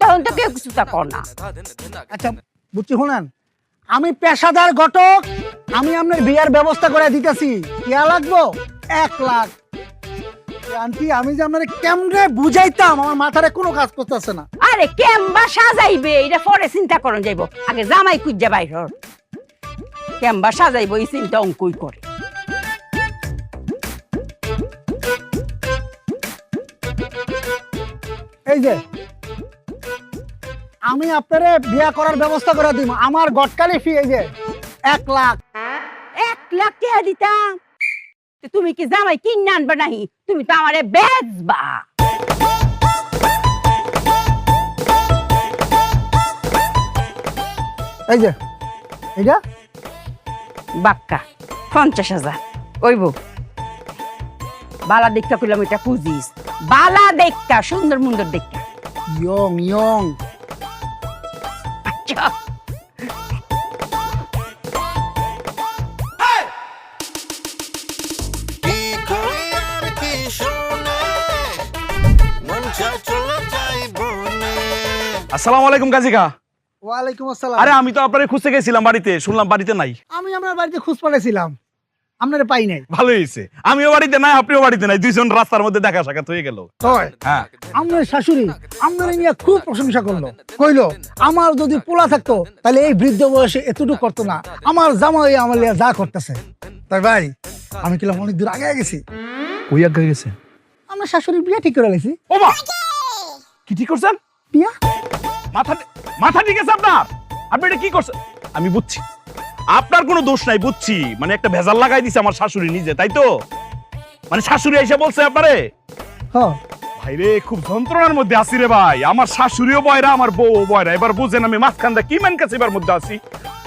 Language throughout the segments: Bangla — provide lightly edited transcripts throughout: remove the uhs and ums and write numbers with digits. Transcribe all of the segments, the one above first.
তখন তো কেউ কিছু তা কর না। আচ্ছা বুঝছি, শুনেন, আমি পেশাদার ঘটক, আমি আপনার বিয়ার ব্যবস্থা করে দিতেছি। ইয়া লাগবো 1 লাখ। আন্টি আমি যে আপনার কেমনে বুঝাইতাম, আমার মাথারে কোনো কাজ করতেছে না। আরে কেমবা সাজাইবে এটা পরে চিন্তা করন যাইব, আগে জামাই খুঁজা বাইর হর। কেমবা সাজাইব এই চিন্তা অঙ্কই করে। এই যে আমি আপনারে বিয়া করার ব্যবস্থা করে দিব, আমার গটকালি ফি এই যে 1 লাখ। 1 লাখ টাকা দিতাম, তো তুমি কি জামাই কিনে আনবা নাহি? তুমি তো আমারে বেচবা। এই যে এইটা বাক্কা 50,000 ওইব। বালা দেখা কইলাম এটা খুঁজিস, বালা দেখা, সুন্দর মুন্দর দেখা। Young young. আচ্ছা আসসালামু আলাইকুম কাজিকা। ওয়ালাইকুম আসসালাম। আরে আমি তো আপনারে খুঁজতে গেছিলাম বাড়িতে, শুনলাম বাড়িতে নাই। আমি আপনার বাড়িতে খোঁজ পাঠাইছিলাম, আপনারে পাই নাই। ভালো হয়েছে, আমিও বাড়িতে নাই আপনিও বাড়িতে নাই, দুইজন রাস্তার মধ্যে দেখা সাক্ষাৎ হয়ে গেল। হয় হ্যাঁ, আপনার শাশুড়ি আপনার নিয়ে খুব প্রশংসা করলো, কইলো আমার যদি পোলা থাকতো তাহলে এই বৃদ্ধ বয়সে এতটুকু করতো না, আমার জামাই আমার লিয়া যা করতেছে। তাই ভাই আমি কিলাম অনেক দূর আগে গেছি। কই আগে গেছে? আমার শাশুড়ির বিয়ে ঠিক করে লেছি। ও মা, কি ঠিক করছেন? বিয়া মাথা মাথা ঠিক আছে আপনার? আপনি এটা কি করছেন? আমি বুঝছি আপনার কোনো দোষ নাই, বুঝছি, মানে একটা ভেজাল লাগাই দিছে আমার শাশুড়ি নিজে, তাই তো? মানে শাশুড়ি এসে বলছে আপনারে? হ্যাঁ ভাই রে, খুব যন্ত্রণার মধ্যে আছি রে ভাই, আমার শাশুড়িও বয়রা আমার বউও বয়রা, এবার বুঝেন আমি মাঝখানটা কি ম্যান কাছে এবার মধ্যে আছি।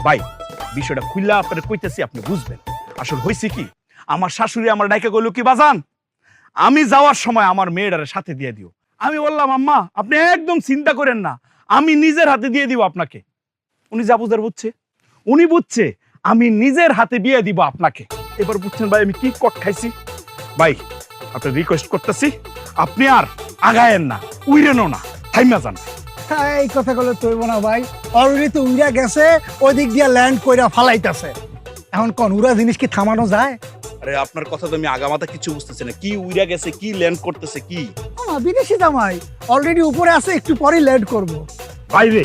ভাই বিষয়টা খুললা আপনারে কইতেছি, আপনি বুঝবেন। আসলে হয়েছে কি, আমার শাশুড়ি আমার ডাইকে কইলো কি, বাজান আমি যাওয়ার সময় আমার মেয়েটারে সাথে দিয়ে দিও। আমি বললাম আম্মা আপনি একদম চিন্তা করেন না, আমি নিজের হাতে দিয়ে দিব আপনাকে। উনি যা বুঝার বুঝছে, উনি বুঝছে আমি নিজের হাতে বিয়ে দিব আপনাকে। এবার বুঝছেন ভাই আমি কি কট খাইছি। ভাই আপনি রিকোয়েস্ট করতেছি, আপনি আর আগায়েন না, উইরেনও না, থাইমা যান। এই কথা বলে তৈব না ভাই, অলরেডি তো উড়া গেছে, ওই দিক দিয়ে ল্যান্ড কইরা ফালাইতাছে। এখন কোন উড়া জিনিস কি থামানো যায়? আরে আপনার কথা তো আমি আগামাতা কিছু বুঝতেছি না, কি উইরা গেছে, কি ল্যান্ড করতেছে, কি বিদেশি জামাই অলরেডি উপরে আছে, একটু পরেই ল্যান্ড করব। বাইরে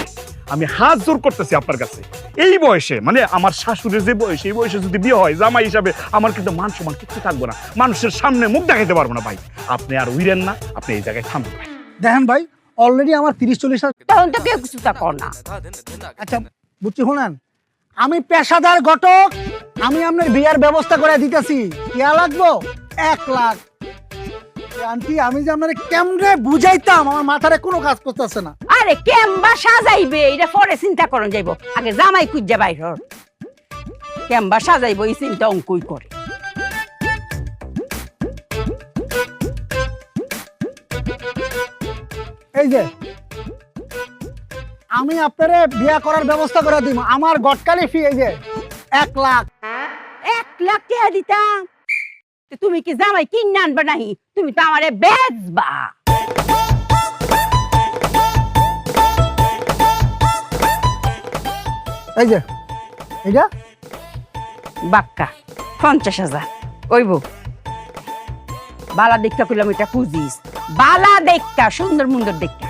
আমি হাত জোর করতেছি আপনার কাছে, এই বয়সে মানে আমার শাশুড়ির যে বয়স, এই বয়সে যদি বিয়ে হয় জামাই হিসাবে আমার কিন্তু মান সম্মান কিছু থাকবো না, মানুষের সামনে মুখ দেখাতে পারবো না। ভাই আপনি আর উইরেন না, আপনি এই জায়গায় থামবেন। দেখেন ভাই অলরেডি আমার 30-40 হাজার। তখন তো কেউ কিছু তা কর না। আচ্ছা বুঝছি, শুনেন, আমি পেশাদার ঘটক, আমি আপনার বিয়ার ব্যবস্থা করে দিতেছি। ইয়া লাগবো 1 লাখ। আন্টি আমি যে আপনার কেমনে বুঝাইতাম, আমার মাথারে কোনো কাজ করতেছে না। আরে কেমবা সাজাইবে এটা পরে চিন্তা করন যাইব, আগে জামাই খুঁজা বাইর হর। কেমবা সাজাইব এই চিন্তা অঙ্কই করে। এই যে আমি আপনারে বিয়া করার ব্যবস্থা করে দিব, আমার গটকালি ফি এই যে 1 লাখ। 1 লাখ টাকা দিতাম, তো তুমি কি জামাই কিনে আনবা নাহি? তুমি তো আমারে বেচবা। এই যে এইটা বাক্কা 50,000 ওইব। বালা দেখা কইলাম এটা খুঁজিস, বালা দেখা, সুন্দর মুন্দর দেখা।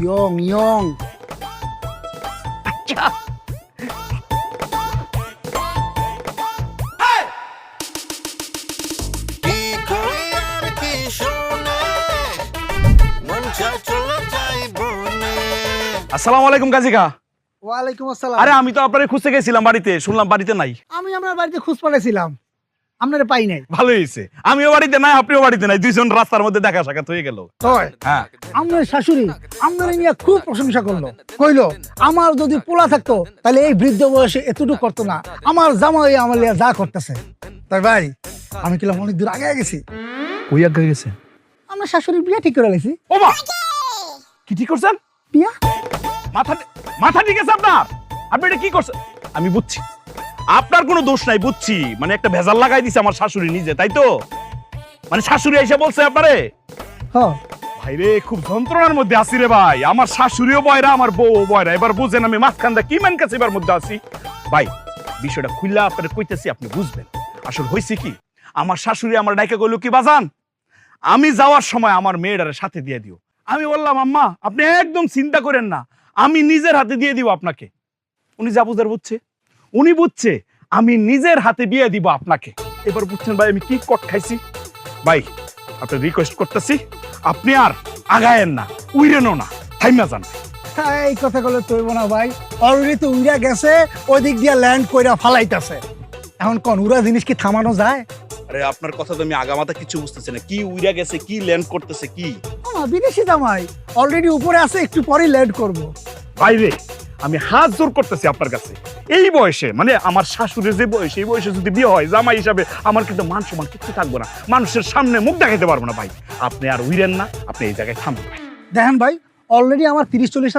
Young young. আচ্ছা আসসালামু আলাইকুম কাজিকা। ওয়ালাইকুম আসসালাম। আরে আমি তো আপনারে খুঁজতে গেছিলাম বাড়িতে, শুনলাম বাড়িতে নাই। আমি আপনার বাড়িতে খোঁজ পাঠাইছিলাম, আপনারে পাই নাই। ভালো হয়েছে, আমিও বাড়িতে নাই আপনিও বাড়িতে নাই, দুইজন রাস্তার মধ্যে দেখা সাক্ষাৎ হয়ে গেল। হয় হ্যাঁ, আপনার শাশুড়ি আপনার নিয়ে খুব প্রশংসা করলো, কইলো আমার যদি পোলা থাকতো তাহলে এই বৃদ্ধ বয়সে এতটুকু করতো না, আমার জামাই আমার লিয়া যা করতেছে। তাই ভাই আমি কিলাম অনেক দূর আগে গেছি। কই আগে গেছে? আমার শাশুড়ির বিয়ে ঠিক করে লেছি। ও মা, কি ঠিক করছেন? বিয়া মাথা মাথা ঠিক আছে আপনার? আপনি এটা কি করছেন? আমি বুঝছি আপনার কোনো দোষ নাই, বুঝছি, মানে একটা ভেজাল লাগাই দিছে আমার শাশুড়ি নিজে, তাই তো? মানে শাশুড়ি এসে বলছে আপনারে? হ্যাঁ ভাইরে খুব যন্ত্রণার মধ্যে আছি রে ভাই, আমার শাশুড়িও বয়রা আমার বউ বয়রা, এবার বুঝেন আমি মাঝখানটা কি ম্যান কাছে এবার মধ্যে আছি। ভাই বিষয়টা খুললা আপনার কইতেছি, আপনি বুঝবেন। আসলে হয়েছে কি, আমার শাশুড়ি আমার ডাইকে কইলো কি বাজান, আমি যাওয়ার সময় আমার মেয়েটারে সাথে দিয়ে দিও। আমি বললাম আম্মা আপনি একদম চিন্তা করেন না, আমি নিজের হাতে দিয়ে দিব আপনাকে। উনি যা বুঝার বুঝছে, উনি বুঝছে আমি নিজের হাতে বিয়ে দিব আপনাকে। এবার বুঝছেন ভাই আমি কি কট খাইছি। ভাই আপনি রিকোয়েস্ট করতেছি, আপনি আর আগায়েন না, উইরেনও না, থাইমা যান। এই কথাগুলো তৈব না ভাই, অলরেডি তো উড়া গেছে, ওই দিক দিয়ে ল্যান্ড কইরা ফালাইতাছে। এখন কোন উড়া জিনিস কি থামানো যায়? আরে আপনার কথা তো আমি আগামাতা কিছু বুঝতেছি না, কি উইরা গেছে, কি ল্যান্ড করতেছে কি? বিদেশি জামাই অলরেডি উপরে আছে, একটু পরেই ল্যান্ড করব। বাইরে আমি হাত জোর করতেছি আপনার কাছে, এই বয়সে মানে আমার শাশুড়ির যে বয়স, এই বয়সে যদি বিয়ে হয় জামাই হিসাবে আমার কিন্তু মান সম্মান কিছু থাকবো না, মানুষের সামনে মুখ দেখাতে পারবো না। ভাই আপনি আর উইরেন না, আপনি এই জায়গায় থামবেন। দেখেন ভাই, অলরেডি আমার 30-40